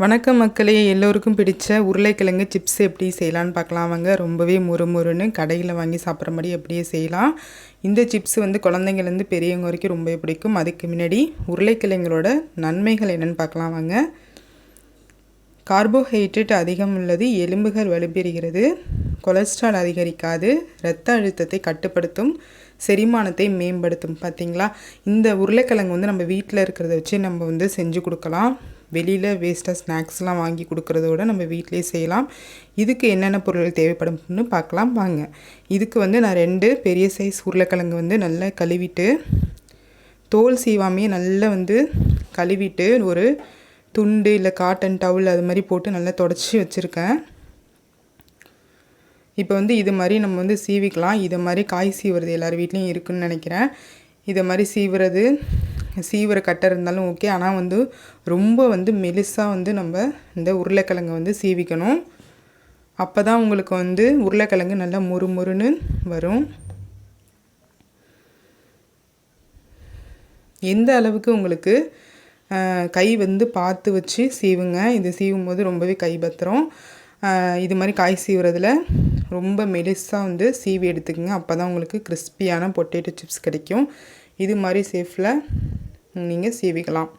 வணக்கம் மக்களே, எல்லோருக்கும் பிடிச்ச உருளைக்கிழங்கு சிப்ஸ் எப்படி செய்யலான்னு பார்க்கலாம் வாங்க. ரொம்பவே முறுமுறுன்னு கடையில் வாங்கி சாப்பிட்ற மாதிரி எப்படியே செய்யலாம். இந்த சிப்ஸ் குழந்தைங்கள்லேருந்து பெரியவங்க வரைக்கும் ரொம்பவே பிடிக்கும். அதுக்கு முன்னாடி உருளைக்கிழங்களோட நன்மைகள் என்னென்னு பார்க்கலாம் வாங்க. கார்போஹைட்ரேட் அதிகம் உள்ளது, எலும்புகள் வலுப்பெறுகிறது, கொலஸ்ட்ரால் அதிகரிக்காது, இரத்த அழுத்தத்தை கட்டுப்படுத்தும், செரிமானத்தை மேம்படுத்தும். பார்த்திங்களா, இந்த உருளைக்கிழங்கு நம்ம வீட்டில் இருக்கிறத வச்சு நம்ம செஞ்சு கொடுக்கலாம். வெளியில் வேஸ்ட்டாக ஸ்நாக்ஸ்லாம் வாங்கி கொடுக்குறதோட நம்ம வீட்டிலே செய்யலாம். இதுக்கு என்னென்ன பொருட்கள் தேவைப்படும்னு பார்க்கலாம் வாங்க. இதுக்கு நான் 2 பெரிய சைஸ் உருளைக்கிழங்கு நல்லா கழுவிட்டு, தோல் சீவாமையே நல்லா கழுவிட்டு ஒரு துண்டு இல்லை காட்டன் டவுல் அது மாதிரி போட்டு நல்லா தொடச்சி வச்சுருக்கேன். இப்போ இது மாதிரி நம்ம சீவிக்கலாம். இதை மாதிரி காய் சீவுறது எல்லார் வீட்லேயும் இருக்குதுன்னு நினைக்கிறேன். இதை மாதிரி சீவுற கட்டர் இருந்தாலும் ஓகே. ஆனால் ரொம்ப மெலிசாக நம்ம இந்த உருளைக்கிழங்கை சீவிக்கணும். அப்போ தான் உங்களுக்கு உருளைக்கிழங்கு நல்லா முறுமுறுன்னு வரும். எந்த அளவுக்கு உங்களுக்கு கை பார்த்து வச்சு சீவுங்க. இது சீவும் போது ரொம்பவே கை பத்திரம். இது மாதிரி காய் சீவுறதுல ரொம்ப மெலிசாக சீவி எடுத்துக்கோங்க. அப்போ தான் உங்களுக்கு கிறிஸ்பியான பொட்டேட்டோ சிப்ஸ் கிடைக்கும். இது மாதிரி சேஃபில் நீங்கள் சீவிக்கலாம்.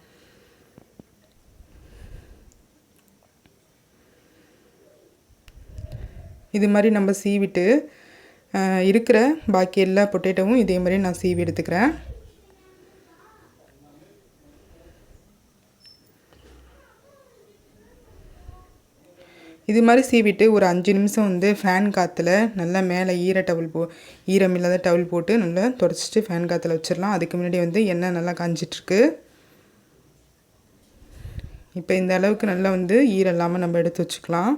இது மாதிரி நம்ம சீவிட்டு இருக்கிற பாக்கி எல்லா பொட்டேட்டோவும் இதே மாதிரி நான் சீவி எடுத்துக்கிறேன். இது மாதிரி சீவிட்டு ஒரு 5 நிமிஷம் ஃபேன் காற்றுல நல்லா மேலே ஈரம் இல்லாத டவுல் போட்டு நல்லா தொடச்சிட்டு ஃபேன் காற்றுல வச்சிடலாம். அதுக்கு முன்னாடி எண்ணெய் நல்லா காஞ்சிட்ருக்கு. இப்போ இந்த அளவுக்கு நல்லா ஈரம் இல்லாமல் நம்ம எடுத்து வச்சுக்கலாம்.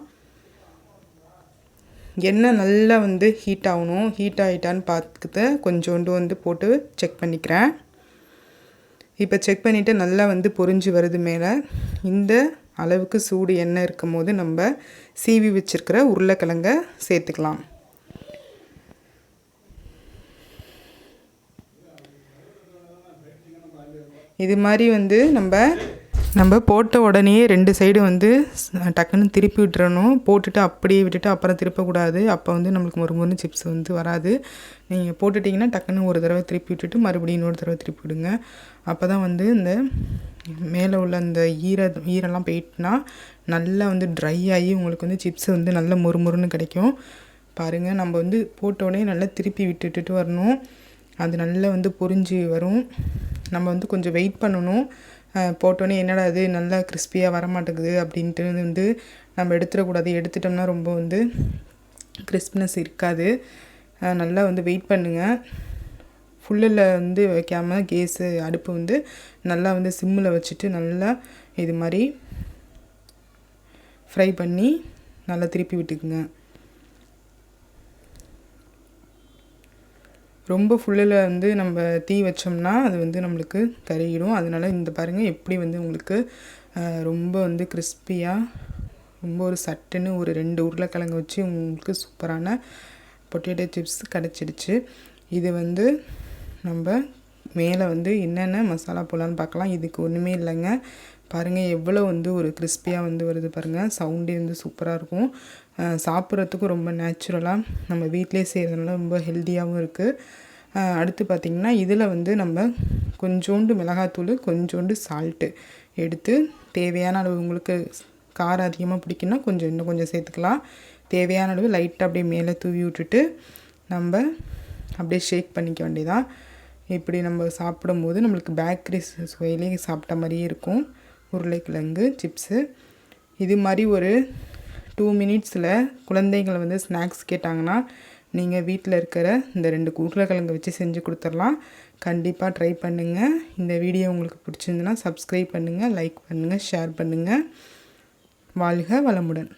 எண்ணெய் நல்லா ஹீட் ஆகணும். ஹீட் ஆகிட்டான்னு பார்த்துக்கிட்டு கொஞ்சோண்டு போட்டு செக் பண்ணிக்கிறேன். இப்போ செக் பண்ணிவிட்டு நல்லா பொரிஞ்சு வருது மேலே. இந்த அளவுக்கு சூடு எண்ணெய் இருக்கும் போது நம்ம சீவி வச்சுருக்கிற உருளைக்கிழங்கை சேர்த்துக்கலாம். இது மாதிரி நம்ம போட்ட உடனே 2 சைடு டக்குன்னு திருப்பி விட்டுறணும். போட்டுட்டு அப்படியே விட்டுட்டு அப்புறம் திருப்பக்கூடாது. அப்போ நம்மளுக்கு முறுமுறுன்னு சிப்ஸ் வராது. நீங்கள் போட்டுட்டிங்கன்னா டக்குன்னு ஒரு தடவை திருப்பி விட்டுட்டு மறுபடியும் இன்னொரு தடவை திருப்பி விடுங்க. அப்போ தான் இந்த மேலே உள்ள அந்த ஈரெல்லாம் போயிட்டுனா நல்லா ட்ரை ஆகி உங்களுக்கு சிப்ஸ் நல்லா முறுமுறுன்னு கிடைக்கும். பாருங்கள், நம்ம போட்ட உடனே நல்லா திருப்பி விட்டுட்டு வரணும். அது நல்லா பொரிஞ்சு வரும். நம்ம கொஞ்சம் வெயிட் பண்ணணும். போட்டோன்னே என்னடா அது நல்லா கிறிஸ்பியாக வரமாட்டேங்குது அப்படின்ட்டு நம்ம எடுத்துடக்கூடாது. எடுத்துட்டோம்னா ரொம்ப கிறிஸ்பினஸ் இருக்காது. நல்லா வெயிட் பண்ணுங்கள். ஃபுல்லில் வைக்காமல் கேஸு அடுப்பு நல்லா சிம்மில் வச்சுட்டு நல்லா இது மாதிரி ஃப்ரை பண்ணி நல்லா திருப்பி விட்டுக்குங்க. ரொம்ப ஃபுல்லில் நம்ம தீ வச்சோம்னா அது நம்மளுக்கு கருகிடும். அதனால் இந்த பாருங்கள் எப்படி உங்களுக்கு ரொம்ப கிறிஸ்பியாக ரொம்ப ஒரு சட்டுன்னு ஒரு 2 உருளைக்கிழங்கு வச்சு உங்களுக்கு சூப்பரான பொட்டேட்டோ சிப்ஸ் கிடச்சிடுச்சு. இது நம்ம மேலே என்னென்ன மசாலா போடலான்னு பார்க்கலாம். இதுக்கு ஒன்றுமே இல்லைங்க. பாருங்கள் எவ்வளோ ஒரு கிறிஸ்பியாக வருது பாருங்கள். சவுண்டே சூப்பராக இருக்கும். சாப்பிட்றதுக்கும் ரொம்ப நேச்சுரலாக நம்ம வீட்டிலே செய்கிறதுனால ரொம்ப ஹெல்த்தியாகவும் இருக்குது. அடுத்து பார்த்திங்கன்னா இதில் நம்ம கொஞ்சோண்டு மிளகாத்தூள், கொஞ்சோண்டு சால்ட்டு எடுத்து தேவையான அளவு, உங்களுக்கு காரம் அதிகமாக பிடிக்குன்னா இன்னும் கொஞ்சம் சேர்த்துக்கலாம். தேவையான அளவு லைட்டாக அப்படியே மேலே தூவி விட்டுட்டு நம்ம அப்படியே ஷேக் பண்ணிக்க வேண்டியதான். இப்படி நம்ம சாப்பிடும்போது நம்மளுக்கு பேக்கரி சுவையிலே சாப்பிட்ட மாதிரியே இருக்கும் உருளைக்கிழங்கு சிப்ஸு. இது மாதிரி ஒரு 2 மினிட்ஸில் குழந்தைங்களை ஸ்நாக்ஸ் கேட்டாங்கன்னா நீங்கள் வீட்டில் இருக்கிற இந்த 2 உருளைக்கிழங்கு வச்சு செஞ்சு கொடுத்துடலாம். கண்டிப்பாக ட்ரை பண்ணுங்கள். இந்த வீடியோ உங்களுக்கு பிடிச்சிருந்துன்னா சப்ஸ்கிரைப் பண்ணுங்கள், லைக் பண்ணுங்கள், ஷேர் பண்ணுங்கள். வாழ்க வளமுடன்.